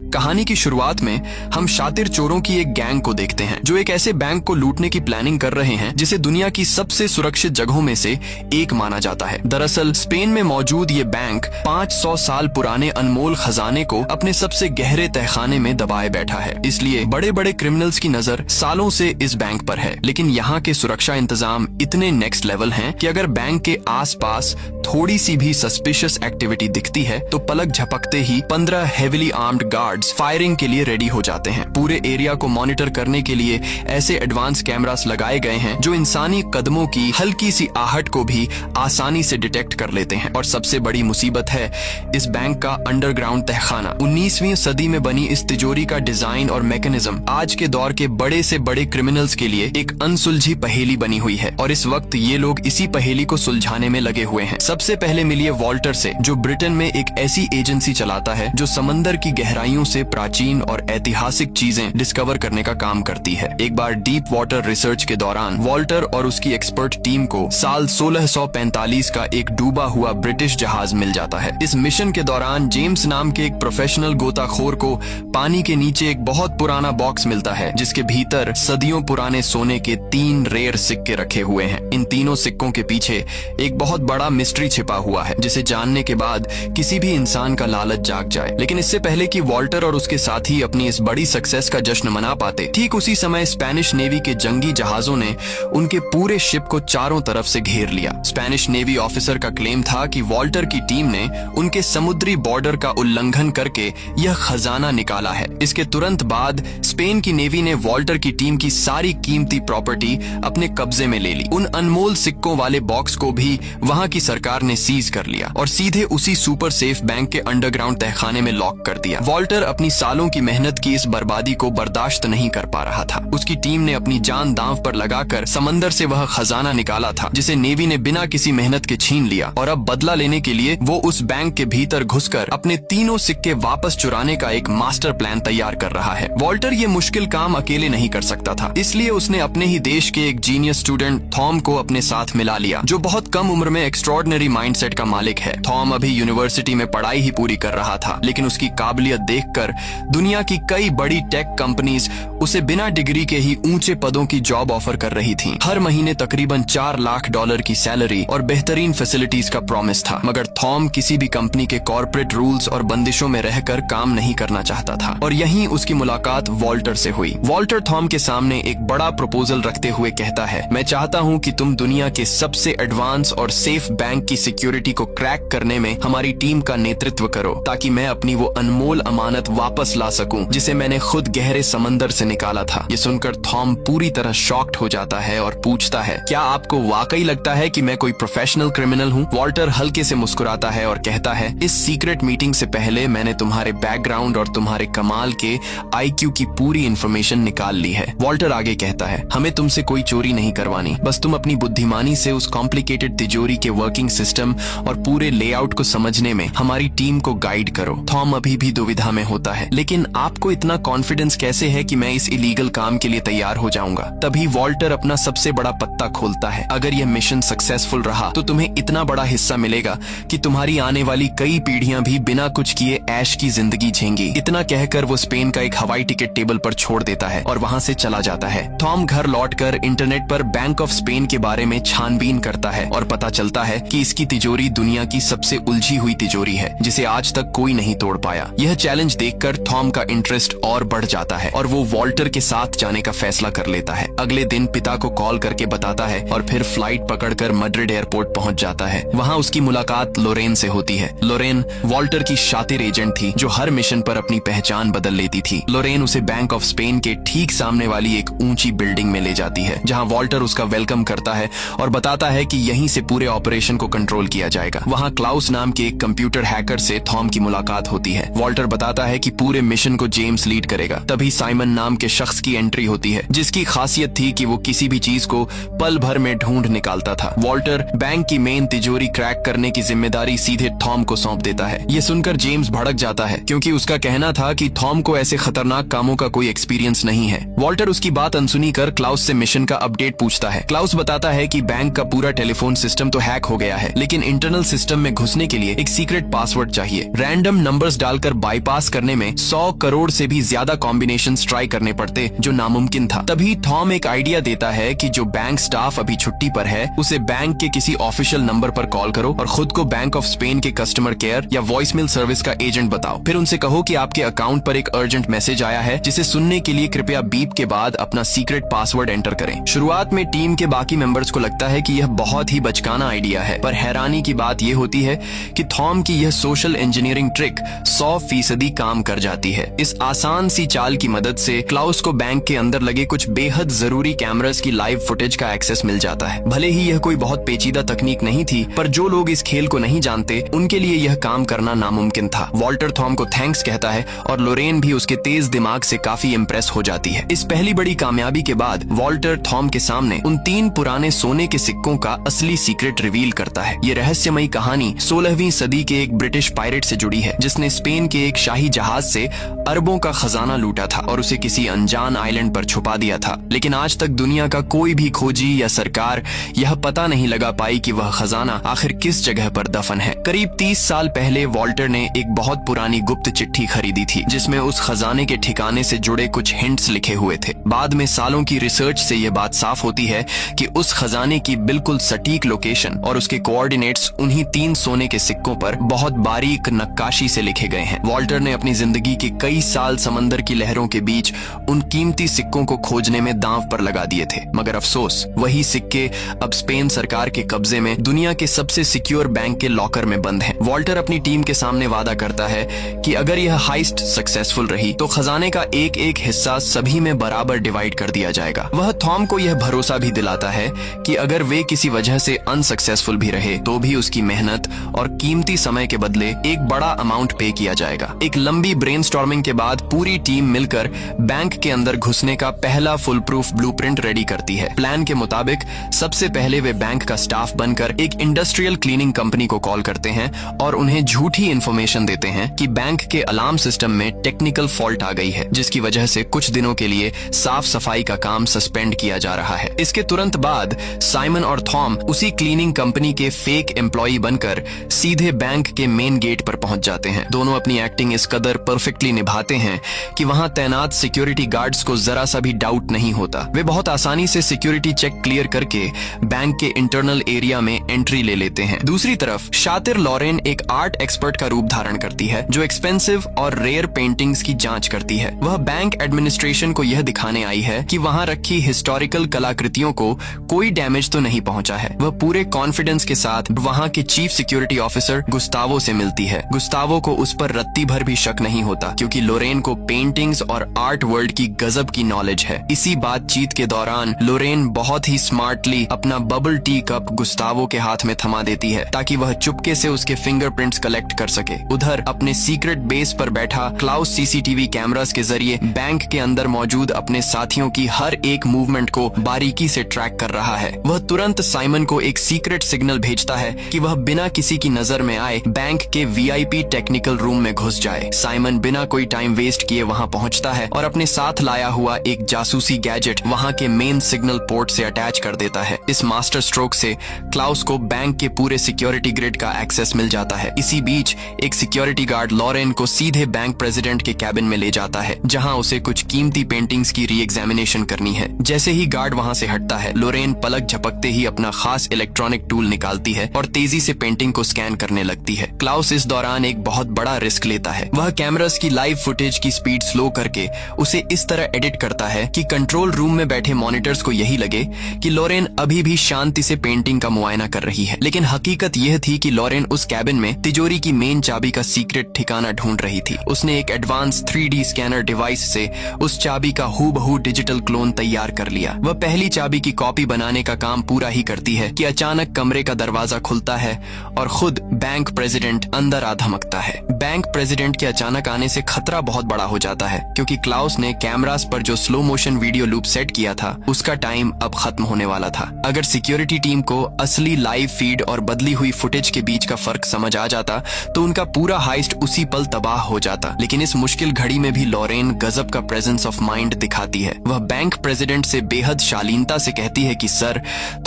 कहानी की शुरुआत में हम शातिर चोरों की एक गैंग को देखते हैं जो एक ऐसे बैंक को लूटने की प्लानिंग कर रहे हैं जिसे दुनिया की सबसे सुरक्षित जगहों में से एक माना जाता है। दरअसल स्पेन में मौजूद ये बैंक 500 साल पुराने अनमोल खजाने को अपने सबसे गहरे तहखाने में दबाए बैठा है। इसलिए बड़े बड़े क्रिमिनल्स की नजर सालों से इस बैंक पर है। लेकिन यहाँ के सुरक्षा इंतजाम इतने नेक्स्ट लेवल हैं कि अगर बैंक के आसपास थोड़ी सी भी सस्पिशियस एक्टिविटी दिखती है तो पलक झपकते ही 15 हेविली आर्म्ड गार्ड्स फायरिंग के लिए रेडी हो जाते हैं। पूरे एरिया को मॉनिटर करने के लिए ऐसे एडवांस कैमरास लगाए गए हैं जो इंसानी कदमों की हल्की सी आहट को भी आसानी से डिटेक्ट कर लेते हैं। और सबसे बड़ी मुसीबत है इस बैंक का अंडरग्राउंड तहखाना। 19वीं सदी में बनी इस तिजोरी का डिजाइन और मैकेनिज्म आज के दौर के बड़े से बड़े क्रिमिनल्स के लिए एक अनसुलझी पहेली बनी हुई है और इस वक्त ये लोग इसी पहेली को सुलझाने में लगे हुए हैं। सबसे पहले मिलिए वॉल्टर से, जो ब्रिटेन में एक ऐसी एजेंसी चलाता है जो समंदर की गहराइयों से प्राचीन और ऐतिहासिक चीजें डिस्कवर करने का काम करती है। एक बार डीप वाटर रिसर्च के दौरान वॉल्टर और उसकी एक्सपर्ट टीम को साल 1645 का एक डूबा हुआ ब्रिटिश जहाज मिल जाता है। इस मिशन के दौरान जेम्स नाम के एक प्रोफेशनल गोताखोर को पानी के नीचे एक बहुत पुराना बॉक्स मिलता है जिसके भीतर सदियों पुराने सोने के 3 रेयर सिक्के रखे हुए हैं। इन तीनों सिक्कों के पीछे एक बहुत बड़ा मिस्ट्री छिपा हुआ है जिसे जानने के बाद किसी भी इंसान का लालच जाग जाए। लेकिन इससे पहले कि वॉल्टर और उसके साथी अपनी इस बड़ी सक्सेस का जश्न मना पाते, ठीक उसी समय स्पेनिश नेवी के जंगी जहाजों ने उनके पूरे शिप को चारों तरफ से घेर लिया। स्पेनिश नेवी ऑफिसर का क्लेम था कि वॉल्टर की टीम ने उनके समुद्री बॉर्डर का उल्लंघन करके यह खजाना निकाला है। इसके तुरंत बाद स्पेन की नेवी ने वॉल्टर की टीम की सारी कीमती प्रॉपर्टी अपने कब्जे में ले ली। उन अनमोल सिक्कों वाले बॉक्स को भी वहां की सरकार ने सीज कर लिया और सीधे उसी सुपर सेफ बैंक के अंडरग्राउंड तहखाने में लॉक कर दिया। वॉल्टर अपनी सालों की मेहनत की इस बर्बादी को बर्दाश्त नहीं कर पा रहा था। उसकी टीम ने अपनी जान दांव पर लगाकर समंदर से वह खजाना निकाला था जिसे नेवी ने बिना किसी मेहनत के छीन लिया और अब बदला लेने के लिए वो उस बैंक के भीतर घुसकर अपने तीनों सिक्के वापस चुराने का एक मास्टर प्लान तैयार कर रहा है। वॉल्टर ये मुश्किल काम अकेले नहीं कर सकता था, इसलिए उसने अपने ही देश के एक जीनियस स्टूडेंट थॉम को अपने साथ मिला लिया जो बहुत कम उम्र में एक्स्ट्रॉर्डिनरी माइंडसेट का मालिक है। थॉम अभी यूनिवर्सिटी में पढ़ाई ही पूरी कर रहा था, लेकिन उसकी काबिलियत देखकर दुनिया की कई बड़ी टेक कंपनीज उसे बिना डिग्री के ही ऊंचे पदों की जॉब ऑफर कर रही थीं। हर महीने तकरीबन $4 लाख की सैलरी और बेहतरीन फैसिलिटीज का प्रॉमिस था। मगर थॉम किसी भी कंपनी के कॉर्पोरेट रूल्स और बंदिशों में रहकर काम नहीं करना चाहता था और यहीं उसकी मुलाकात वॉल्टर से हुई। वॉल्टर थॉम के सामने एक बड़ा प्रपोजल रखते हुए कहता है, मैं चाहता हूं कि तुम दुनिया के सबसे एडवांस और सेफ बैंक की सिक्योरिटी को क्रैक करने में हमारी टीम का नेतृत्व करो ताकि मैं अपनी वो अनमोल अमानत वापस ला सकूं जिसे मैंने खुद गहरे समंदर से निकाला था। ये सुनकर थॉम पूरी तरह शॉक्ड हो जाता है और पूछता है, क्या आपको वाकई लगता है कि मैं कोई प्रोफेशनल क्रिमिनल हूँ? वॉल्टर हल्के से मुस्कुराता है और कहता है, इस सीक्रेट मीटिंग से पहले मैंने तुम्हारे बैकग्राउंड और तुम्हारे कमाल के IQ की पूरी इंफॉर्मेशन निकाल ली है। वॉल्टर आगे कहता है, हमें तुमसे कोई चोरी नहीं करवानी, बस तुम अपनी बुद्धिमानी से उस कॉम्प्लिकेटेड तिजोरी के वर्किंग सिस्टम और पूरे लेआउट को समझने में हमारी टीम को गाइड करो। थॉम अभी भी दुविधा में होता है, लेकिन आपको इतना कॉन्फिडेंस कैसे है कि मैं इस इलीगल काम के लिए तैयार हो जाऊंगा? तभी वॉल्टर अपना सबसे बड़ा पत्ता खोलता है, अगर यह मिशन सक्सेसफुल रहा तो तुम्हें इतना बड़ा हिस्सा मिलेगा कि तुम्हारी आने वाली कई पीढ़ियां भी बिना कुछ किए ऐश की जिंदगी झेंगी। इतना कहकर वो स्पेन का एक हवाई टिकट टेबल पर छोड़ देता है और वहां से चला जाता है। थॉम घर लौटकर इंटरनेट पर बैंक ऑफ स्पेन के बारे में छानबीन करता है और पता चलता है कि इसकी तिजोरी दुनिया की सबसे उलझी हुई तिजोरी है जिसे आज तक कोई नहीं तोड़ पाया। यह चैलेंज देखकर थॉम का इंटरेस्ट और बढ़ जाता है और वो वॉल्टर के साथ जाने का फैसला कर लेता है। अगले दिन पिता को कॉल करके बताता है और फिर फ्लाइट पकड़कर मैड्रिड एयरपोर्ट पहुंच जाता है। वहां उसकी मुलाकात लोरेन से होती है। लोरेन वॉल्टर की शातिर एजेंट थी जो हर मिशन पर अपनी पहचान बदल लेती थी। लोरेन उसे बैंक ऑफ स्पेन के ठीक सामने वाली एक ऊंची बिल्डिंग में ले जाती है जहां वॉल्टर उसका वेलकम करता है और बताता है कि यहीं से पूरे ऑपरेशन को कंट्रोल किया जाएगा। वहां क्लाउस नाम के एक कंप्यूटर हैकर से थॉम की मुलाकात होती है। वॉल्टर बताता है कि पूरे मिशन को जेम्स लीड करेगा। तभी साइमन नाम के शख्स की एंट्री होती है जिसकी खासियत थी कि वो किसी भी चीज को पल भर में ढूंढ निकालता था। वॉल्टर बैंक की मेन तिजोरी क्रैक करने की जिम्मेदारी सीधे थॉम को सौंप देता है। ये सुनकर जेम्स भड़क जाता है क्योंकि उसका कहना था कि थॉम को ऐसे खतरनाक कामों का कोई एक्सपीरियंस नहीं है। वॉल्टर उसकी बात अनसुनी कर क्लाउस से मिशन का अपडेट पूछता है। क्लाउस बताता है कि बैंक का पूरा टेलीफोन सिस्टम तो हैक हो गया है, लेकिन इंटरनल सिस्टम में घुसने के लिए एक सीक्रेट पासवर्ड चाहिए। रैंडम नंबर्स डालकर बाईपास करने में 100 करोड़ से भी ज्यादा कॉम्बिनेशंस ट्राई करने पड़ते, जो नामुमकिन था। तभी थॉम एक आइडिया देता है कि जो बैंक स्टाफ अभी छुट्टी पर है उसे बैंक के किसी ऑफिशियल नंबर पर कॉल करो और खुद को बैंक ऑफ स्पेन के कस्टमर केयर या वॉइसमेल सर्विस का एजेंट बताओ। फिर उनसे कहो कि आपके अकाउंट पर एक अर्जेंट मैसेज आया है, जिसे सुनने के लिए कृपया बीप के बाद अपना सीक्रेट पासवर्ड एंटर करें। शुरुआत में टीम के बाकी मेंबर्स को लगता है कि यह बहुत ही बचकाना आइडिया है, पर हैरानी की बात यह होती है कि थॉम की यह सोशल इंजीनियरिंग ट्रिक 100% काम कर जाती है। इस आसान सी चाल की मदद से क्लाउस को बैंक के अंदर लगे कुछ बेहद जरूरी कैमरास की लाइव फुटेज का एक्सेस मिल जाता है। भले ही यह कोई बहुत पेचीदा तकनीक नहीं थी, पर जो लोग इस खेल को नहीं जानते उनके लिए यह काम करना नामुमकिन था। वॉल्टर थॉम को थैंक्स कहता है और लोरेन भी उसके तेज दिमाग से काफी इम्प्रेस हो जाती है। इस पहली बड़ी कामयाबी के बाद वॉल्टर थॉम के सामने उन 3 पुराने सोने के सिक्कों का असली सीक्रेट रिवील करता है। ये रहस्यमयी कहानी 16वीं सदी के एक ब्रिटिश पायरेट से जुड़ी है, जिसने स्पेन के एक शाही जहाज से अरबों का खजाना लूटा था और उसे किसी अनजान आइलैंड पर छुपा दिया था। लेकिन आज तक दुनिया का कोई भी खोजी या सरकार यह पता नहीं लगा पाई कि वह खजाना आखिर किस जगह पर दफन है। करीब 30 साल पहले वॉल्टर ने एक बहुत पुरानी गुप्त चिट्ठी खरीदी थी, जिसमें उस खजाने के ठिकाने से जुड़े कुछ हिंट्स लिखे हुए थे। बाद में सालों की रिसर्च से यह बात साफ होती है कि उस खजाने की बिल्कुल सटीक लोकेशन और उसके कोऑर्डिनेट्स उन्हीं 3 सोने के सिक्कों पर बहुत बारीक नक्काशी से लिखे गए हैं। वॉल्टर ने अपनी जिंदगी के कई साल समंदर की लहरों के बीच उन कीमती सिक्कों को खोजने में दांव पर लगा दिए थे, मगर अफसोस वही सिक्के अब स्पेन सरकार के कब्जे में दुनिया के सबसे सिक्योर बैंक के लॉकर में बंद हैं। वॉल्टर अपनी टीम के सामने वादा करता है कि अगर यह हाइस्ट सक्सेसफुल रही तो खजाने का एक एक हिस्सा सभी में बराबर डिवाइड कर दिया जाएगा। वह थॉम को यह भरोसा भी दिलाता है कि अगर वे किसी वजह से अनसक्सेसफुल भी रहे तो भी उसकी मेहनत और कीमती समय के बदले एक बड़ा अमाउंट पे किया जाएगा। एक लंबी ब्रेनस्टॉर्मिंग के बाद पूरी टीम मिलकर बैंक के अंदर घुसने का पहला फुल प्रूफ ब्लूप्रिंट रेडी करती है। प्लान के मुताबिक सबसे पहले वे बैंक का स्टाफ बनकर एक इंडस्ट्रियल क्लीनिंग कंपनी को कॉल करते हैं और उन्हें झूठी इंफॉर्मेशन देते हैं कि बैंक के अलार्म सिस्टम में टेक्निकल फॉल्ट आ गई है, जिसकी वजह से कुछ दिनों के लिए साफ सफाई का काम सस्पेंड किया जा रहा है। इसके तुरंत बाद साइमन और थॉम उसी क्लीनिंग कंपनी के फेक एम्प्लॉई बनकर सीधे बैंक के मेन गेट पर पहुंच जाते हैं। दोनों अपनी एक्टिंग इस कदर परफेक्टली निभाते हैं कि वहां तैनात सिक्योरिटी गार्ड्स को जरा सा भी डाउट नहीं होता। वे बहुत आसानी से सिक्योरिटी चेक क्लियर करके बैंक के इंटरनल एरिया में एंट्री ले लेते हैं। दूसरी तरफ शातिर लॉरेन एक आर्ट एक्सपर्ट का रूप धारण करती है, जो एक्सपेंसिव और रेयर पेंटिंग्स की जांच करती है। वह बैंक एडमिनिस्ट्रेशन को यह दिखाने आई है कि वहां रखी हिस्टोरिकल कलाकृतियों को कोई डैमेज तो नहीं पहुंचा है। वह पूरे कॉन्फिडेंस के साथ वहां के चीफ सिक्योरिटी ऑफिसर गुस्तावो से मिलती है। गुस्तावो को उस पर रत्ती भर भी शक नहीं होता, क्योंकि लोरेन को पेंटिंग्स और आर्ट वर्ल्ड की गजब की नॉलेज है। इसी बातचीत के दौरान लोरेन बहुत ही स्मार्टली अपना बबल टी कप गुस्तावो के हाथ में थमा देती है, ताकि वह चुपके से उसके फिंगरप्रिंट्स कलेक्ट कर सके। उधर अपने सीक्रेट बेस पर बैठा क्लाउस सीसीटीवी कैमरास के जरिए बैंक के अंदर मौजूद अपने साथियों की हर एक मूवमेंट को बारीकी से ट्रैक कर रहा है। वह तुरंत साइमन को एक सीक्रेट सिग्नल भेजता है कि वह बिना किसी की नजर में आए बैंक के वीआईपी टेक्निकल रूम में घुस जाए। साइमन बिना कोई टाइम वेस्ट किए वहां पहुंचता है और अपने साथ लाया हुआ एक जासूसी गैजेट वहां के मेन सिग्नल पोर्ट से अटैच कर देता है। इस मास्टर स्ट्रोक से क्लाउस को बैंक के पूरे सिक्योरिटी ग्रिड का एक्सेस मिल जाता है। इसी बीच एक सिक्योरिटी गार्ड लॉरेन को सीधे बैंक प्रेसिडेंट के कैबिन में ले जाता है, जहां उसे कुछ कीमती पेंटिंग्स की री एग्जामिनेशन करनी है। जैसे ही गार्ड वहां से हटता है, लोरेन पलक झपकते ही अपना खास इलेक्ट्रॉनिक टूल निकालती है और तेजी से पेंटिंग को स्कैन करने लगती है। क्लाउस इस दौरान एक बहुत बड़ा रिस्क लेता है। वह कैमरास की लाइव फुटेज की स्पीड स्लो करके उसे इस तरह एडिट करता है कि कंट्रोल रूम में बैठे मॉनिटर्स को यही लगे कि लोरेन अभी भी शांति से पेंटिंग का मुआयना कर रही है। लेकिन हकीकत यह थी कि लोरेन उस कैबिन में तिजोरी की मेन चाबी का सीक्रेट ठिकाना ढूंढ रही थी। उसने एक एडवांस 3D स्कैनर डिवाइस से उस चाबी का हूबहू डिजिटल क्लोन तैयार कर लिया। वह पहली चाबी की कॉपी बनाने का काम पूरा ही करती है कि अचानक कमरे का दरवाजा खुलता है और खुद बैंक प्रेसिडेंट अंदर आ धमकता है। बैंक प्रेसिडेंट के अचानक आने से खतरा बहुत बड़ा हो जाता है, क्योंकि क्लाउस ने कैमरास पर जो slow motion video loop set किया था उसका टाइम अब खत्म होने वाला था। अगर सिक्योरिटी टीम को असली लाइव फीड और बदली हुई फुटेज के बीच का फर्क समझ आ जाता तो उनका पूरा हाइस्ट उसी पल तबाह हो जाता। लेकिन इस मुश्किल घड़ी में भी लोरेन गजब का प्रेजेंस ऑफ माइंड दिखाती है। वह बैंक प्रेसिडेंट से बेहद शालीनता से कहती है कि सर,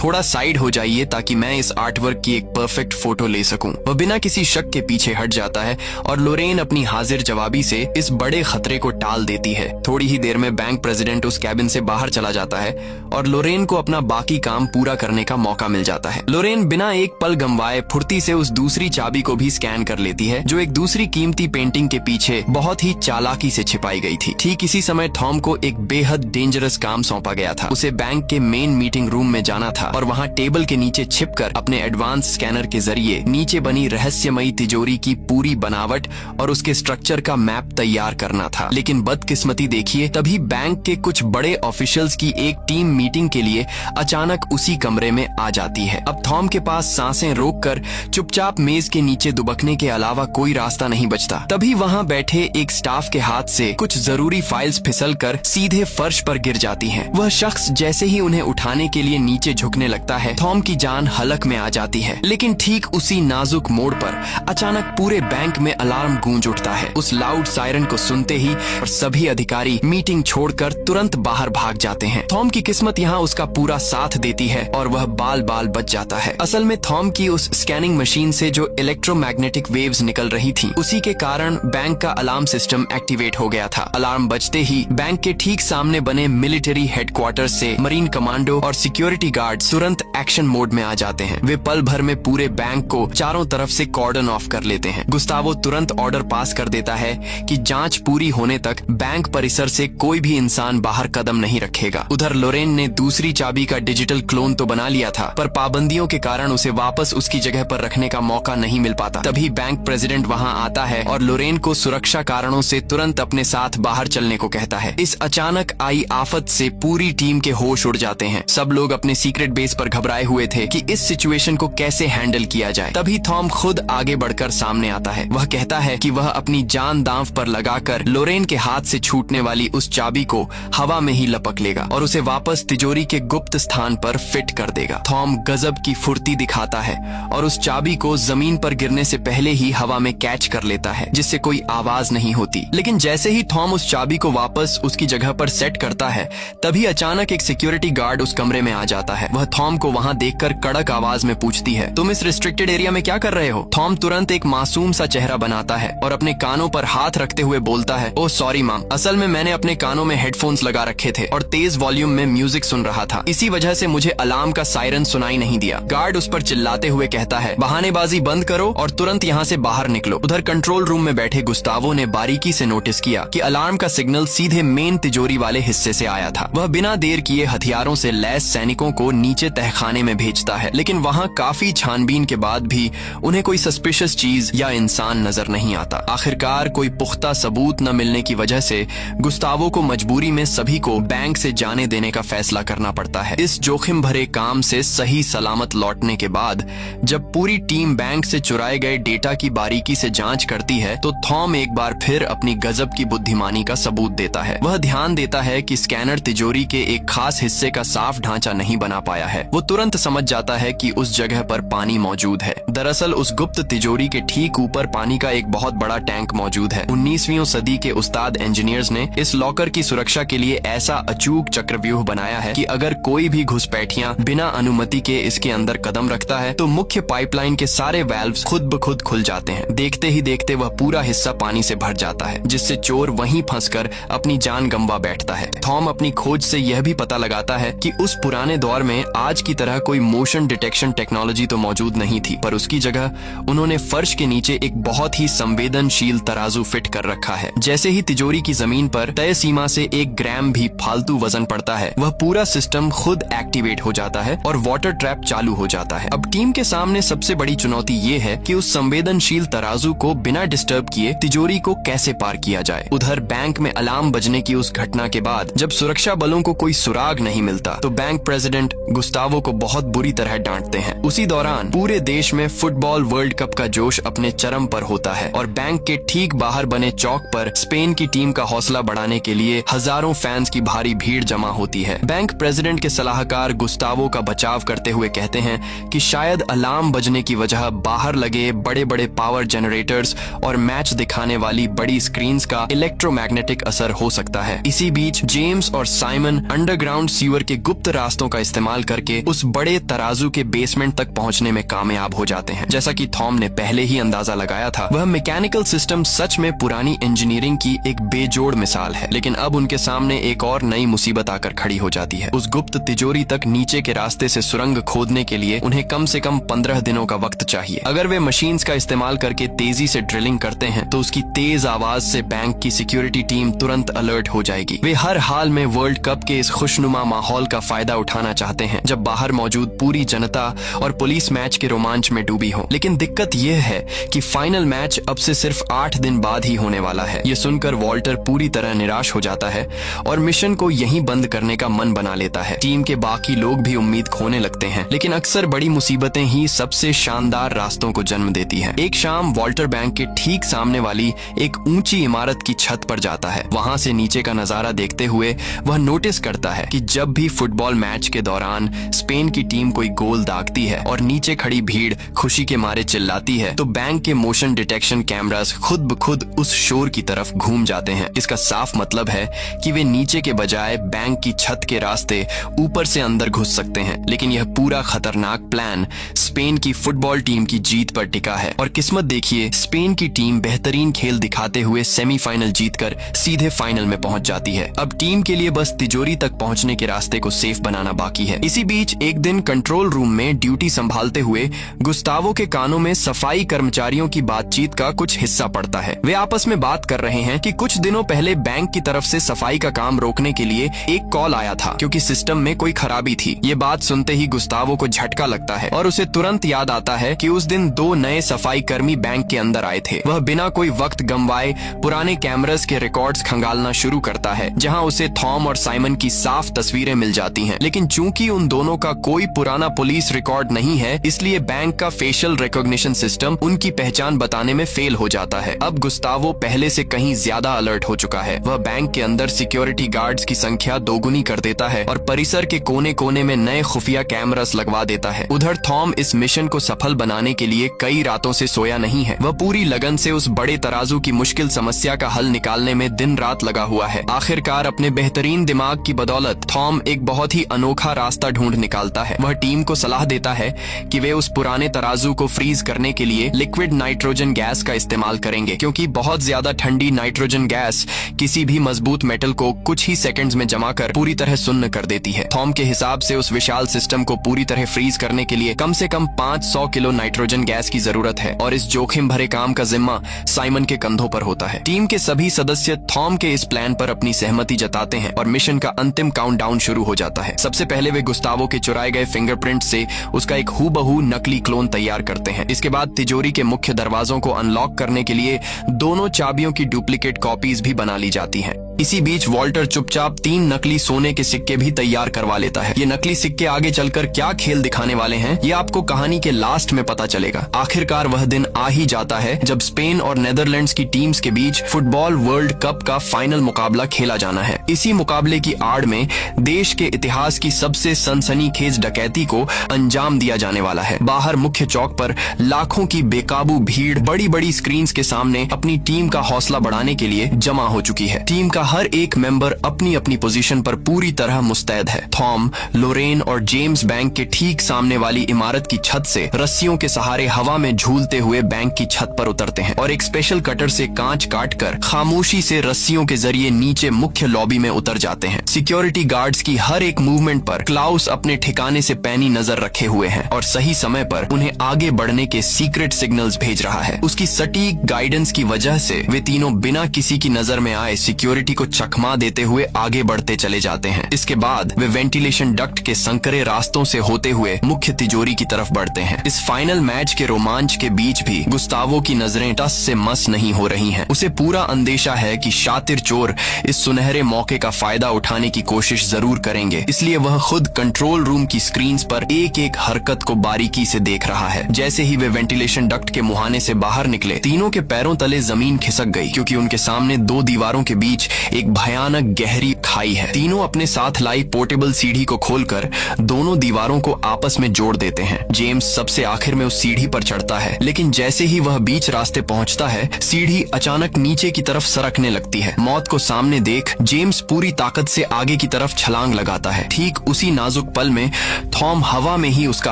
थोड़ा साइड हो जाइए ताकि मैं इस आर्टवर्क की एक परफेक्ट फोटो ले सकूं। वह बिना किसी शक के पीछे हट जाता है और लोरेन अपनी हाजिर जवाबी से इस बड़े खतरे को टाल देती है। थोड़ी ही देर में बैंक प्रेसिडेंट उस कैबिन से बाहर चला जाता है और लोरेन को अपना बाकी काम पूरा करने का मौका मिल जाता है। लोरेन बिना एक पल गंवाए फुर्ती से उस दूसरी चाबी को भी स्कैन कर लेती है जो एक दूसरी कीमती पेंटिंग के पीछे बहुत ही चालाकी से छिपाई गई थी। ठीक इसी समय थॉम को एक बेहद डेंजरस काम सौंपा गया था। उसे बैंक के मेन मीटिंग रूम में जाना था और वहाँ टेबल के नीचे छिपकर अपने एडवांस स्कैनर के जरिए नीचे बनी रहस्यमयी तिजोरी की पूरी बनावट और उसके स्ट्रक्चर का मैप तैयार करना था। लेकिन बदकिस्मती देखिए, तभी बैंक के कुछ बड़े ऑफिशियल्स की एक टीम मीटिंग के लिए अचानक उसी कमरे में आ जाती है। अब थॉम के पास सांसें रोककर चुपचाप मेज के नीचे दुबकने के अलावा कोई रास्ता नहीं बचता। तभी वहाँ बैठे एक स्टाफ के हाथ से कुछ जरूरी फाइल्स फिसलकर सीधे फर्श पर गिर जाती हैं। वह शख्स जैसे ही उन्हें उठाने के लिए नीचे झुकने लगता है, थॉम की जान हलक में आ जाती है। लेकिन ठीक उसी नाजुक मोड़ पर अचानक पूरे बैंक में अलार्म गूंज उठता है। उस लाउड सायरन को सुनते ही और सभी अधिकारी मीटिंग छोड़कर तुरंत बाहर भाग जाते हैं। थॉम की किस्मत यहाँ उसका पूरा साथ देती है और वह बाल बाल बच जाता है। असल में थॉम की उस स्कैनिंग मशीन से जो इलेक्ट्रोमैग्नेटिक वेव्स निकल रही थी, उसी के कारण बैंक का अलार्म सिस्टम एक्टिवेट हो गया था। अलार्म बजते ही बैंक के ठीक सामने बने मिलिट्री हेडक्वार्टर से मरीन कमांडो और सिक्योरिटी गार्ड्स तुरंत एक्शन मोड में आ जाते हैं। वे पल भर में पूरे बैंक को चारों तरफ से कॉर्डन ऑफ कर लेते हैं। गुस्तावो तुरंत ऑर्डर पास कर देता है कि जांच पूरी होने तक बैंक परिसर से कोई भी इंसान बाहर कदम नहीं रखेगा। उधर लोरेन ने दूसरी चाबी का डिजिटल क्लोन तो बना लिया था, पर पाबंदियों के कारण उसे वापस उसकी जगह पर रखने का मौका नहीं मिल पाता। तभी बैंक प्रेसिडेंट वहां आता है और लोरेन को सुरक्षा कारणों से तुरंत अपने साथ बाहर चलने को कहता है। इस अचानक आई आफत से पूरी टीम के होश उड़ जाते हैं। सब लोग अपने सीक्रेट बेस पर घबराए हुए थे कि इस सिचुएशन को कैसे हैंडल किया जाए। तभी थॉम खुद आगे बढ़कर सामने आता है। वह कहता है कि वह अपनी जान दांव पर लगाकर लोरेन के हाथ से छूटने वाली उस चाबी को हवा में ही लपक लेगा और उसे वापस तिजोरी के गुप्त स्थान पर फिट कर देगा। थॉम गजब की फुर्ती दिखाता है और उस चाबी को जमीन पर गिरने से पहले ही हवा में कैच कर लेता है, जिससे कोई आवाज नहीं होती। लेकिन जैसे ही थॉम उस चाबी को वापस उसकी जगह पर सेट करता है, तभी अचानक एक सिक्योरिटी गार्ड उस कमरे में आ जाता है। वह थॉम को वहां देखकर कड़क आवाज में पूछती है, तुम इस रिस्ट्रिक्टेड एरिया में क्या कर रहे हो? थॉम तुरंत एक मासूम सा चेहरा बनाता है और अपने कानों पर हाथ रखते हुए बोलता है, ओह सॉरी मैम, असल में मैंने अपने कानों में हेडफोन्स लगा रखे थे और तेज वॉल्यूम में म्यूजिक सुन रहा था, इसी वजह से मुझे अलार्म का सायरन सुनाई नहीं दिया। गार्ड उस पर चिल्लाते हुए कहता है, बहानेबाजी बंद करो और तुरंत यहाँ से बाहर निकलो। उधर कंट्रोल रूम में बैठे गुस्तावो ने बारीकी से नोटिस किया कि अलार्म का सिग्नल सीधे मेन तिजोरी वाले हिस्से से आया था। वह बिना देर किए हथियारों से लैस सैनिकों को नीचे तहखाने में भेजता है, लेकिन वहाँ काफी छानबीन के बाद भी उन्हें कोई सस्पिशियस चीज या इंसान नजर नहीं आता। आखिरकार कोई पुख्ता सबूत न मिलने की वजह से गुस्तावो को मजबूरी में सभी को बैंक से जाने देने का फैसला करना पड़ता है। इस जोखिम भरे काम से सही सलामत लौटने के बाद जब पूरी टीम बैंक से चुराए गए डेटा की बारीकी से जांच करती है, तो थॉम एक बार फिर अपनी गजब की बुद्धिमानी का सबूत देता है। वह ध्यान देता है कि स्कैनर तिजोरी के एक खास हिस्से का साफ ढांचा नहीं बना पाया है। वो तुरंत समझ जाता है कि उस जगह पर पानी मौजूद है। दरअसल उस गुप्त तिजोरी के ठीक ऊपर पानी का एक बहुत बड़ा टैंक मौजूद है। 19वीं सदी के उस्ताद इंजीनियर्स ने इस लॉकर की सुरक्षा के लिए ऐसा अचूक चक्रव्यूह बनाया है कि अगर कोई भी घुसपैठियां बिना अनुमति के इसके अंदर कदम रखता है, तो मुख्य पाइपलाइन के सारे वाल्व्स खुद ब खुद खुल जाते हैं। देखते ही देखते वह पूरा हिस्सा पानी से भर जाता है, जिससे चोर वहीं फंसकर अपनी जान गंवा बैठता है। थॉम अपनी खोज से यह भी पता लगाता है कि उस पुराने दौर में आज की तरह कोई मोशन डिटेक्शन टेक्नोलॉजी तो मौजूद नहीं थी, पर उसकी जगह उन्होंने फर्श के नीचे एक बहुत ही संवेदनशील तराजू फिट कर रखा है। जैसे ही तिजोरी की जमीन पर तय सीमा से 1 ग्राम भी फालतू वजन पड़ता है, वह पूरा सिस्टम खुद एक्टिवेट हो जाता है और वाटर ट्रैप चालू हो जाता है। अब टीम के सामने सबसे बड़ी चुनौती ये है कि उस संवेदनशील तराजू को बिना डिस्टर्ब किए तिजोरी को कैसे पार किया जाए। उधर बैंक में अलार्म बजने की उस घटना के बाद जब सुरक्षा बलों को कोई सुराग नहीं मिलता, तो बैंक प्रेसिडेंट गुस्तावो को बहुत बुरी तरह डांटते हैं। उसी दौरान पूरे देश में फुटबॉल वर्ल्ड कप का जोश अपने चरम पर होता है और बैंक के ठीक बाहर बने चौक पर स्पेन की टीम का हौसला बढ़ाने के लिए हजारों फैंस की भारी भीड़ जमा होती है। बैंक प्रेसिडेंट के सलाहकार गुस्तावो का बचाव करते हुए कहते हैं कि शायद अलार्म बजने की वजह बाहर लगे बड़े बड़े पावर जनरेटर्स और मैच दिखाने वाली बड़ी स्क्रीन्स का इलेक्ट्रोमैग्नेटिक असर हो सकता है। इसी बीच जेम्स और साइमन अंडरग्राउंड सीवर के गुप्त रास्तों का इस्तेमाल करके उस बड़े तराजू के बेसमेंट तक पहुंचने में कामयाब हो जाते हैं। जैसा कि थॉम ने पहले ही अंदाजा लगाया था, वह मैकेनिकल सिस्टम सिस्टम सच में पुरानी इंजीनियरिंग की एक बेजोड़ मिसाल है। लेकिन अब उनके सामने एक और नई मुसीबत आकर खड़ी हो जाती है। उस गुप्त तिजोरी तक नीचे के रास्ते से सुरंग खोदने के लिए उन्हें कम से कम 15 दिनों का वक्त चाहिए। अगर वे मशीन्स का इस्तेमाल करके तेजी से ड्रिलिंग करते हैं तो उसकी तेज आवाज से बैंक की सिक्योरिटी टीम तुरंत अलर्ट हो जाएगी। वे हर हाल में वर्ल्ड कप के इस खुशनुमा माहौल का फायदा उठाना चाहते हैं जब बाहर मौजूद पूरी जनता और पुलिस मैच के रोमांच में डूबी हो। लेकिन दिक्कत यह है कि फाइनल मैच अब से सिर्फ 8 दिन बाद ही होने वाला है। ये सुनकर वॉल्टर पूरी तरह निराश हो जाता है और मिशन को यहीं बंद करने का मन बना लेता है। टीम के बाकी लोग भी उम्मीद खोने लगते हैं, लेकिन अक्सर बड़ी मुसीबतें ही सबसे शानदार रास्तों को जन्म देती हैं। एक शाम वॉल्टर बैंक के ठीक सामने वाली एक ऊंची इमारत की छत पर जाता है। वहां से नीचे का नजारा देखते हुए वह नोटिस करता है कि जब भी फुटबॉल मैच के दौरान स्पेन की टीम कोई गोल दागती है और नीचे खड़ी भीड़ खुशी के मारे चिल्लाती है तो बैंक के मोशन डिटेक्शन कैमरास खुद ब खुद उस शोर की तरफ घूम जाते हैं। इसका साफ मतलब है कि वे नीचे के बजाय बैंक की छत के रास्ते ऊपर से अंदर घुस सकते हैं। लेकिन यह पूरा खतरनाक प्लान स्पेन की फुटबॉल टीम की जीत पर टिका है और किस्मत देखिए, स्पेन की टीम बेहतरीन खेल दिखाते हुए सेमीफाइनल जीतकर सीधे फाइनल में पहुंच जाती है। अब टीम के लिए बस तिजोरी तक पहुंचने के रास्ते को सेफ बनाना बाकी है। इसी बीच एक दिन कंट्रोल रूम में ड्यूटी संभालते हुए गुस्तावो के कानों में सफाई कर्मचारियों की बातचीत का कुछ हिस्सा पड़ता है। वे आपस में बात कर रहे हैं कि कुछ दिनों पहले बैंक की तरफ से सफाई का काम रोकने के लिए एक कॉल आया था क्योंकि सिस्टम में कोई खराबी थी। ये बात सुनते ही गुस्तावो को झटका लगता है और उसे तुरंत याद आता है कि उस दिन 2 नए सफाई कर्मी बैंक के अंदर आए थे। वह बिना कोई वक्त गंवाए पुराने कैमरास के रिकॉर्ड्स खंगालना शुरू करता है जहां उसे थॉम और साइमन की साफ तस्वीरें मिल जाती हैं। लेकिन चूंकि उन दोनों का कोई पुराना पुलिस रिकॉर्ड नहीं है, इसलिए बैंक का फेशियल रिकॉग्निशन सिस्टम उनकी पहचान बताने में फेल हो जाता है। अब गुस्तावो पहले से कहीं ज्यादा अलर्ट हो चुका है। वह बैंक के अंदर सिक्योरिटी गार्ड्स की संख्या दोगुनी कर देता है और परिसर के कोने कोने में नए खुफिया कैमरास लगवा देता है। उधर थॉम इस मिशन को सफल बनाने के लिए कई रातों से सोया नहीं है। वह पूरी लगन से उस बड़े तराजू की मुश्किल समस्या का हल निकालने में दिन रात लगा हुआ है। आखिरकार अपने बेहतरीन दिमाग की बदौलत थॉम एक बहुत ही अनोखा रास्ता ढूंढ निकालता है। वह टीम को सलाह देता है कि वे उस पुराने तराजू को फ्रीज करने के लिए लिक्विड नाइट्रोजन गैस का इस्तेमाल करेंगे क्योंकि बहुत ज्यादा ठंडी नाइट्रोजन गैस किसी भी मजबूत मेटल को कुछ ही सेकंड्स में जमा कर पूरी तरह सुन्न कर देती है। थॉम के हिसाब से उस विशाल सिस्टम को पूरी तरह फ्रीज करने के लिए कम से कम 500 किलो नाइट्रोजन गैस की जरूरत है और इस जोखिम भरे काम का जिम्मा साइमन के कंधों पर होता है। टीम के सभी सदस्य थॉम के इस प्लान पर अपनी सहमति जताते हैं और मिशन का अंतिम काउंटडाउन शुरू हो जाता है। सबसे पहले वे गुस्तावो के चुराए गए फिंगरप्रिंट से उसका एक हूबहू नकली क्लोन तैयार करते हैं। इसके बाद तिजोरी के मुख्य दरवाजों को अनलॉक करने के लिए दोनों चाबियों की डुप्लीकेट कॉपीज भी बना ली जाती हैं। इसी बीच वॉल्टर चुपचाप 3 नकली सोने के सिक्के भी तैयार करवा लेता है। ये नकली सिक्के आगे चलकर क्या खेल दिखाने वाले हैं, ये आपको कहानी के लास्ट में पता चलेगा। आखिरकार वह दिन आ ही जाता है जब स्पेन और नेदरलैंड्स की टीम्स के बीच फुटबॉल वर्ल्ड कप का फाइनल मुकाबला खेला जाना है। इसी मुकाबले की आड़ में देश के इतिहास की सबसे सनसनीखेज डकैती को अंजाम दिया जाने वाला है। बाहर मुख्य चौक पर लाखों की बेकाबू भीड़ बड़ी बड़ी स्क्रीन के सामने अपनी टीम का हौसला बढ़ाने के लिए जमा हो चुकी है। टीम का हर एक मेंबर अपनी अपनी पोजीशन पर पूरी तरह मुस्तैद है। थॉम, लोरेन और जेम्स बैंक के ठीक सामने वाली इमारत की छत से रस्सियों के सहारे हवा में झूलते हुए बैंक की छत पर उतरते हैं और एक स्पेशल कटर से कांच काटकर खामोशी से रस्सियों के जरिए नीचे मुख्य लॉबी में उतर जाते हैं। सिक्योरिटी गार्ड्स की हर एक मूवमेंट पर क्लाउस अपने ठिकाने से पैनी नजर रखे हुए हैं और सही समय पर उन्हें आगे बढ़ने के सीक्रेट सिग्नल्स भेज रहा है। उसकी सटीक गाइडेंस की वजह से वे तीनों बिना किसी की नजर में आए सिक्योरिटी को चकमा देते हुए आगे बढ़ते चले जाते हैं। इसके बाद वे वेंटिलेशन डक्ट के संकरे रास्तों से होते हुए मुख्य तिजोरी की तरफ बढ़ते हैं। इस फाइनल मैच के रोमांच के बीच भी गुस्तावो की नजरें टस से मस नहीं हो रही हैं। उसे पूरा अंदेशा है कि शातिर चोर इस सुनहरे मौके का फायदा उठाने की कोशिश जरूर करेंगे, इसलिए वह खुद कंट्रोल रूम की स्क्रीन्स पर एक एक हरकत को बारीकी से देख रहा है। जैसे ही वे वेंटिलेशन डक्ट के मुहाने से बाहर निकले, तीनों के पैरों तले जमीन खिसक गई क्योंकि उनके सामने 2 दीवारों के बीच एक भयानक गहरी खाई है। तीनों अपने साथ लाई पोर्टेबल सीढ़ी को खोलकर दोनों दीवारों को आपस में जोड़ देते हैं। जेम्स सबसे आखिर में उस सीढ़ी पर चढ़ता है, लेकिन जैसे ही वह बीच रास्ते पहुंचता है, सीढ़ी अचानक नीचे की तरफ सरकने लगती है। मौत को सामने देख जेम्स पूरी ताकत से आगे की तरफ छलांग लगाता है। ठीक उसी नाजुक पल में थॉम हवा में ही उसका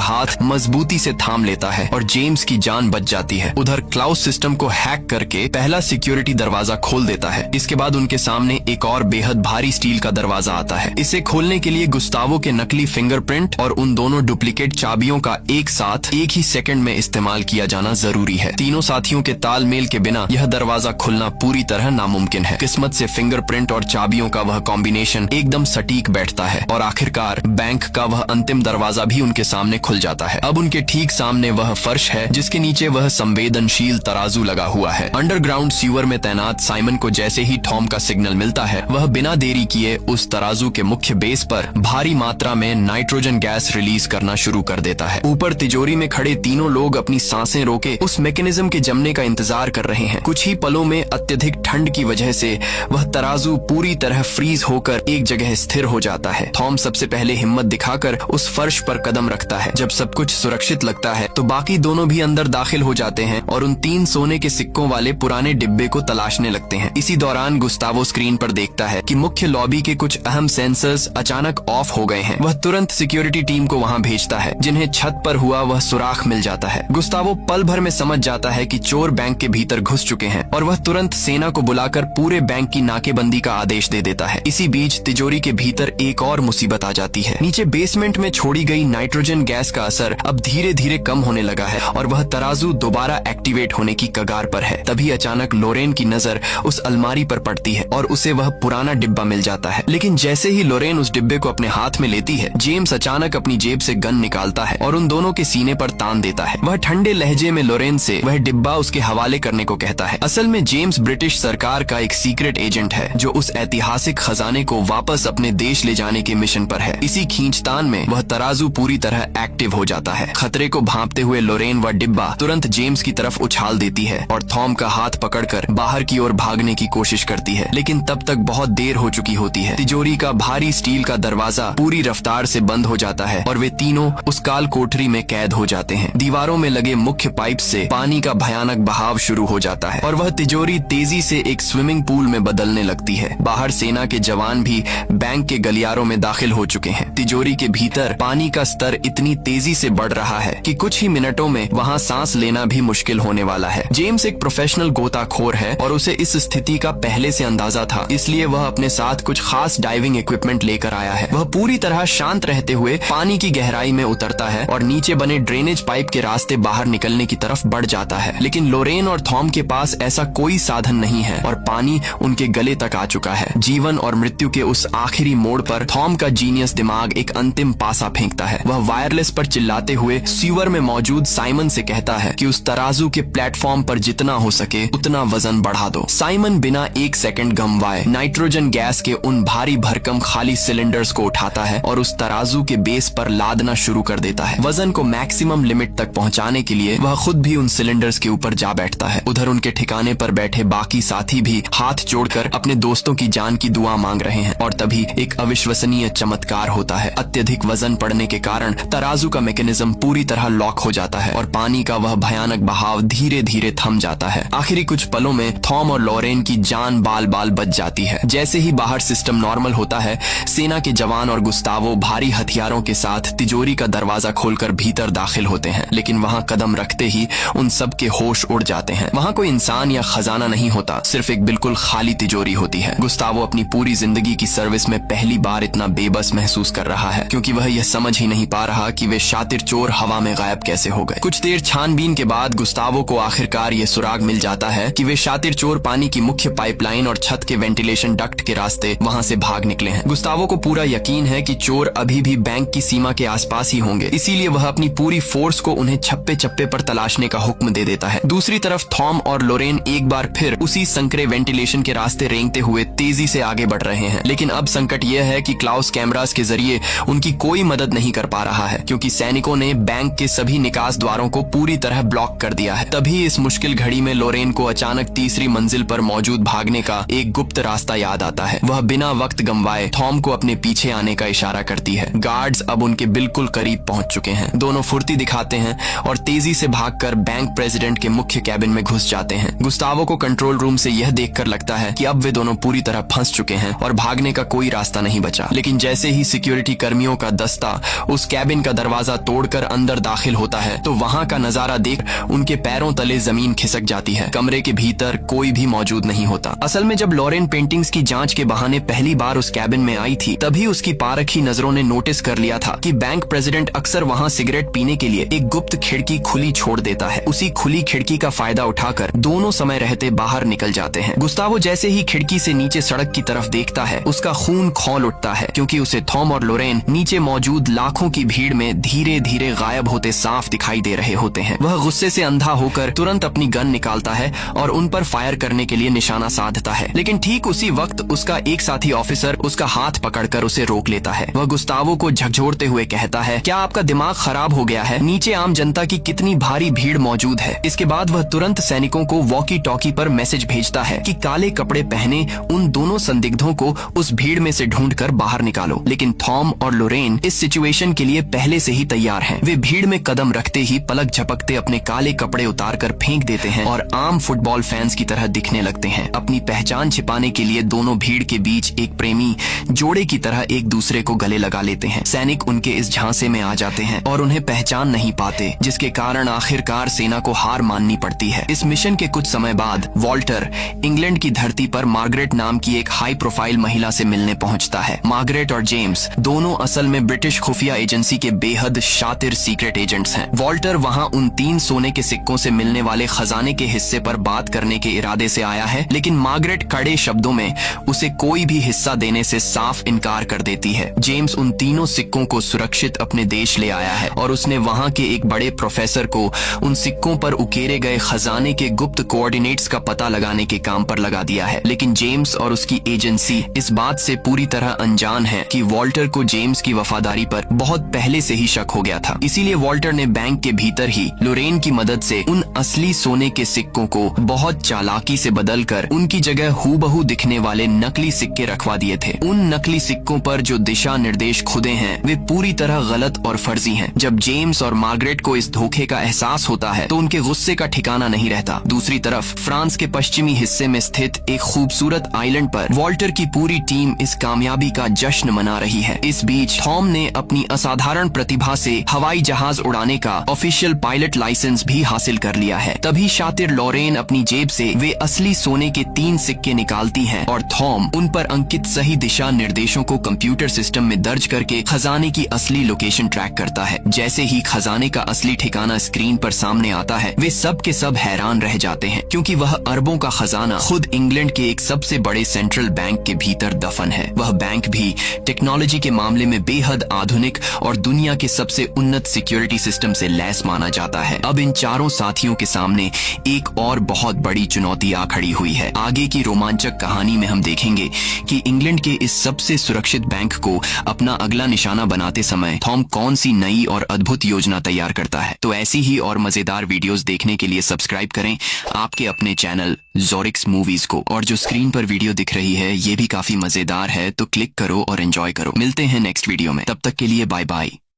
हाथ मजबूती से थाम लेता है और जेम्स की जान बच जाती है। उधर क्लाउस सिस्टम को हैक करके पहला सिक्योरिटी दरवाजा खोल देता है। इसके बाद उनके सामने एक और बेहद भारी स्टील का दरवाजा आता है। इसे खोलने के लिए गुस्तावो के नकली फिंगरप्रिंट और उन दोनों डुप्लीकेट चाबियों का एक साथ एक ही सेकंड में इस्तेमाल किया जाना जरूरी है। तीनों साथियों के तालमेल के बिना यह दरवाजा खुलना पूरी तरह नामुमकिन है। किस्मत से फिंगरप्रिंट और चाबियों का वह कॉम्बिनेशन एकदम सटीक बैठता है और आखिरकार बैंक का वह अंतिम दरवाजा भी उनके सामने खुल जाता है। अब उनके ठीक सामने वह फर्श है जिसके नीचे वह संवेदनशील तराजू लगा हुआ है। अंडरग्राउंड सीवर में तैनात साइमन को जैसे ही टॉम का सिग्नल मिलता है, वह बिना देरी किए उस तराजू के मुख्य बेस पर भारी मात्रा में नाइट्रोजन गैस रिलीज करना शुरू कर देता है। ऊपर तिजोरी में खड़े तीनों लोग अपनी सांसें रोके उस मैकेनिज्म के जमने का इंतजार कर रहे हैं। कुछ ही पलों में अत्यधिक ठंड की वजह से वह तराजू पूरी तरह फ्रीज होकर एक जगह स्थिर हो जाता है। थॉम सबसे पहले हिम्मत दिखाकर उस फर्श पर कदम रखता है। जब सब कुछ सुरक्षित लगता है तो बाकी दोनों भी अंदर दाखिल हो जाते हैं और उन 3 सोने के सिक्कों वाले पुराने डिब्बे को तलाशने लगते हैं। इसी दौरान गुस्तावो स्क्रीन पर देखता है कि मुख्य लॉबी के कुछ अहम सेंसर्स अचानक ऑफ हो गए हैं। वह तुरंत सिक्योरिटी टीम को वहां भेजता है, जिन्हें छत पर हुआ वह सुराख मिल जाता है। गुस्तावो पल भर में समझ जाता है कि चोर बैंक के भीतर घुस चुके हैं और वह तुरंत सेना को बुलाकर पूरे बैंक की नाकेबंदी का आदेश दे देता है। इसी बीच तिजोरी के भीतर एक और मुसीबत आ जाती है। नीचे बेसमेंट में छोड़ी गई नाइट्रोजन गैस का असर अब धीरे धीरे कम होने लगा है और वह तराजू दोबारा एक्टिवेट होने की कगार पर है। तभी अचानक लोरेन की नजर उस अलमारी पर पड़ती है और उसे वह पुराना डिब्बा मिल जाता है। लेकिन जैसे ही लोरेन उस डिब्बे को अपने हाथ में लेती है, जेम्स अचानक अपनी जेब से गन निकालता है और उन दोनों के सीने पर तान देता है। वह ठंडे लहजे में लोरेन से वह डिब्बा उसके हवाले करने को कहता है। असल में जेम्स ब्रिटिश सरकार का एक सीक्रेट एजेंट है जो उस ऐतिहासिक खजाने को वापस अपने देश ले जाने के मिशन पर है। इसी खींचतान में वह तराजू पूरी तरह एक्टिव हो जाता है। खतरे को भांपते हुए लोरेन वह डिब्बा तुरंत जेम्स की तरफ उछाल देती है और थॉम का हाथ पकड़कर बाहर की ओर भागने की कोशिश करती है, लेकिन तब तक बहुत देर हो चुकी होती है। तिजोरी का भारी स्टील का दरवाजा पूरी रफ्तार से बंद हो जाता है और वे तीनों उस काल कोठरी में कैद हो जाते हैं। दीवारों में लगे मुख्य पाइप से पानी का भयानक बहाव शुरू हो जाता है और वह तिजोरी तेजी से एक स्विमिंग पूल में बदलने लगती है। बाहर सेना के जवान भी बैंक के गलियारों में दाखिल हो चुके हैं। तिजोरी के भीतर पानी का स्तर इतनी तेजी से बढ़ रहा है कि कुछ ही मिनटों में वहां सांस लेना भी मुश्किल होने वाला है। जेम्स एक प्रोफेशनल गोताखोर है और उसे इस स्थिति का पहले से अंदाजा था, इसलिए वह अपने साथ कुछ खास डाइविंग इक्विपमेंट लेकर आया है। वह पूरी तरह शांत रहते हुए पानी की गहराई में उतरता है और नीचे बने ड्रेनेज पाइप के रास्ते बाहर निकलने की तरफ बढ़ जाता है। लेकिन लोरेन और थॉम के पास ऐसा कोई साधन नहीं है और पानी उनके गले तक आ चुका है। जीवन और मृत्यु के उस आखिरी मोड़ पर थॉम का जीनियस दिमाग एक अंतिम पासा फेंकता है। वह वायरलेस पर चिल्लाते हुए सीवर में मौजूद साइमन से कहता है कि उस तराजू के प्लेटफॉर्म पर जितना हो सके उतना वजन बढ़ा दो। साइमन बिना एक सेकंड गंवाए नाइट्रोजन गैस के उन भारी भरकम खाली सिलेंडर्स को उठाता है और उस तराजू के बेस पर लादना शुरू कर देता है। वजन को मैक्सिमम लिमिट तक पहुंचाने के लिए वह खुद भी उन सिलेंडर्स के ऊपर जा बैठता है। उधर उनके ठिकाने पर बैठे बाकी साथी भी हाथ जोड़कर अपने दोस्तों की जान की दुआ मांग रहे हैं और तभी एक अविश्वसनीय चमत्कार होता है। अत्यधिक वजन पड़ने के कारण तराजू का मैकेनिज्म पूरी तरह लॉक हो जाता है और पानी का वह भयानक बहाव धीरे धीरे थम जाता है। आखिरी कुछ पलों में थॉम और लोरेन की जान बाल बाल बच जाती है। जैसे ही बाहर सिस्टम नॉर्मल होता है, सेना के जवान और गुस्तावो भारी हथियारों के साथ तिजोरी का दरवाजा खोलकर भीतर दाखिल होते हैं, लेकिन वहां कदम रखते ही उन सब के होश उड़ जाते हैं। वहां कोई इंसान या खजाना नहीं होता, सिर्फ एक बिल्कुल खाली तिजोरी होती है। गुस्तावो अपनी पूरी जिंदगी की सर्विस में पहली बार इतना बेबस महसूस कर रहा है, क्योंकि वह यह समझ ही नहीं पा रहा कि वे शातिर चोर हवा में गायब कैसे हो गए। कुछ देर छानबीन के बाद गुस्तावो को आखिरकार ये सुराग मिल जाता है कि वे शातिर चोर पानी की मुख्य पाइपलाइन और छत के वेंटिलेशन डक्ट के रास्ते वहां से भाग निकले हैं। गुस्तावो को पूरा यकीन है कि चोर अभी भी बैंक की सीमा के आसपास ही होंगे, इसीलिए वह अपनी पूरी फोर्स को उन्हें छप्पे छप्पे पर तलाशने का हुक्म दे देता है। दूसरी तरफ थॉम और लोरेन एक बार फिर उसी संकरे वेंटिलेशन के रास्ते रेंगते हुए तेजी से आगे बढ़ रहे हैं। लेकिन अब संकट यह है कि क्लाउस कैमरास के जरिए उनकी कोई मदद नहीं कर पा रहा है, क्योंकि सैनिकों ने बैंक के सभी निकास द्वारों को पूरी तरह ब्लॉक कर दिया है। तभी इस मुश्किल घड़ी में लोरेन को अचानक तीसरी मंजिल पर मौजूद भागने का एक गुप्त गुप्त रास्ता याद आता है। वह बिना वक्त गंवाए थॉम को अपने पीछे आने का इशारा करती है। गार्ड्स अब उनके बिल्कुल करीब पहुंच चुके हैं। दोनों फुर्ती दिखाते हैं और तेजी से भागकर बैंक प्रेसिडेंट के मुख्य कैबिन में घुस जाते हैं। गुस्तावो को कंट्रोल रूम से यह देखकर लगता है कि अब वे दोनों पूरी तरह फंस चुके हैं और भागने का कोई रास्ता नहीं बचा। लेकिन जैसे ही सिक्योरिटी कर्मियों का दस्ता उस कैबिन का दरवाजा तोड़कर अंदर दाखिल होता है तो वहां का नजारा देख उनके पैरों तले जमीन खिसक जाती है। कमरे के भीतर कोई भी मौजूद नहीं होता। असल में जब लॉरेन पेंटिंग्स की जांच के बहाने पहली बार उस कैबिन में आई थी तभी उसकी पारखी नजरों ने नोटिस कर लिया था कि बैंक प्रेसिडेंट अक्सर वहां सिगरेट पीने के लिए एक गुप्त खिड़की खुली छोड़ देता है। उसी खुली खिड़की का फायदा उठाकर दोनों समय रहते बाहर निकल जाते हैं। गुस्तावो जैसे ही खिड़की से नीचे सड़क की तरफ देखता है उसका खून खौल उठता है, क्योंकि उसे थॉम और लोरेन नीचे मौजूद लाखों की भीड़ में धीरे धीरे गायब होते साफ दिखाई दे रहे होते हैं। वह गुस्से से अंधा होकर तुरंत अपनी गन निकालता है और उन पर फायर करने के लिए निशाना साधता है। लेकिन ठीक उसी वक्त उसका एक साथी ऑफिसर उसका हाथ पकड़कर उसे रोक लेता है। वह गुस्तावो को झकझोरते हुए कहता है, क्या आपका दिमाग खराब हो गया है? नीचे आम जनता की कितनी भारी भीड़ मौजूद है। इसके बाद वह तुरंत सैनिकों को वॉकी टॉकी पर मैसेज भेजता है कि काले कपड़े पहने उन दोनों संदिग्धों को उस भीड़ में से ढूंढकर बाहर निकालो। लेकिन थॉम और लोरेन इस सिचुएशन के लिए पहले से ही तैयार हैं। वे भीड़ में कदम रखते ही पलक झपकते अपने काले कपड़े उतारकर फेंक देते हैं और आम फुटबॉल फैंस की तरह दिखने लगते हैं। अपनी पहचान छिपाने के लिए दोनों भीड़ के बीच एक प्रेमी जोड़े की तरह एक दूसरे को गले लगा लेते हैं। सैनिक उनके इस झांसे में आ जाते हैं और उन्हें पहचान नहीं पाते, जिसके कारण आखिरकार सेना को हार माननी पड़ती है। इस मिशन के कुछ समय बाद वॉल्टर इंग्लैंड की धरती पर मार्गरेट नाम की एक हाई प्रोफाइल महिला से मिलने पहुंचता है। मार्गरेट और जेम्स दोनों असल में ब्रिटिश खुफिया एजेंसी के बेहद शातिर सीक्रेट एजेंट्स हैं। वॉल्टर वहां उन 3 सोने के सिक्कों से मिलने वाले खजाने के हिस्से पर बात करने के इरादे से आया है, लेकिन मार्गरेट कड़े शब्दों में उसे कोई भी हिस्सा देने से साफ इनकार कर देती है। जेम्स उन तीनों सिक्कों को सुरक्षित अपने देश ले आया है और उसने वहां के एक बड़े प्रोफेसर को उन सिक्कों पर उकेरे गए खजाने के गुप्त कोऑर्डिनेट्स का पता लगाने के काम पर लगा दिया है। लेकिन जेम्स और उसकी एजेंसी इस बात से पूरी तरह अनजान है कि वॉल्टर को जेम्स की वफादारी पर बहुत पहले से ही शक हो गया था। इसीलिए वॉल्टर ने बैंक के भीतर ही लोरेन की मदद से उन असली सोने के सिक्कों को बहुत चालाकी से बदलकर उनकी जगह हूबहू दिखने वाले नकली सिक्के रखवा दिए थे। उन नकली सिक्कों पर जो दिशा निर्देश खुदे हैं वे पूरी तरह गलत और फर्जी हैं। जब जेम्स और मार्गरेट को इस धोखे का एहसास होता है तो उनके गुस्से का ठिकाना नहीं रहता। दूसरी तरफ फ्रांस के पश्चिमी हिस्से में स्थित एक खूबसूरत आइलैंड पर वॉल्टर की पूरी टीम इस कामयाबी का जश्न मना रही है। इस बीच थॉम ने अपनी असाधारण प्रतिभा से हवाई जहाज उड़ाने का ऑफिशियल पायलट लाइसेंस भी हासिल कर लिया है। तभी शातिर लॉरेन अपनी जेब से वे असली सोने के 3 सिक्के निकालती हैं और थॉम उन पर अंकित सही दिशा निर्देशों को कंप्यूटर सिस्टम में दर्ज करके खजाने की असली लोकेशन ट्रैक करता है। जैसे ही खजाने का असली ठिकाना स्क्रीन पर सामने आता है वे सब के सब हैरान रह जाते हैं, क्योंकि वह अरबों का खजाना खुद इंग्लैंड के एक सबसे बड़े सेंट्रल बैंक के भीतर दफन है। वह बैंक भी टेक्नोलॉजी के मामले में बेहद आधुनिक और दुनिया के सबसे उन्नत सिक्योरिटी सिस्टम से लैस माना जाता है। अब इन चारों साथियों के सामने एक और बहुत बड़ी चुनौती आ खड़ी हुई है। आगे की रोमांचक कहानी में हम देखेंगे कि इंग्लैंड के इस सबसे सुरक्षित बैंक को अपना अगला निशाना बनाते समय थॉम कौन सी नई और अद्भुत योजना तैयार करता है। तो ऐसी ही और मजेदार वीडियोस देखने के लिए सब्सक्राइब करें आपके अपने चैनल ज़ोरिक्स मूवीज को। और जो स्क्रीन पर वीडियो दिख रही है ये भी काफी मजेदार है, तो क्लिक करो और एंजॉय करो। मिलते हैं नेक्स्ट वीडियो में, तब तक के लिए बाय बाय।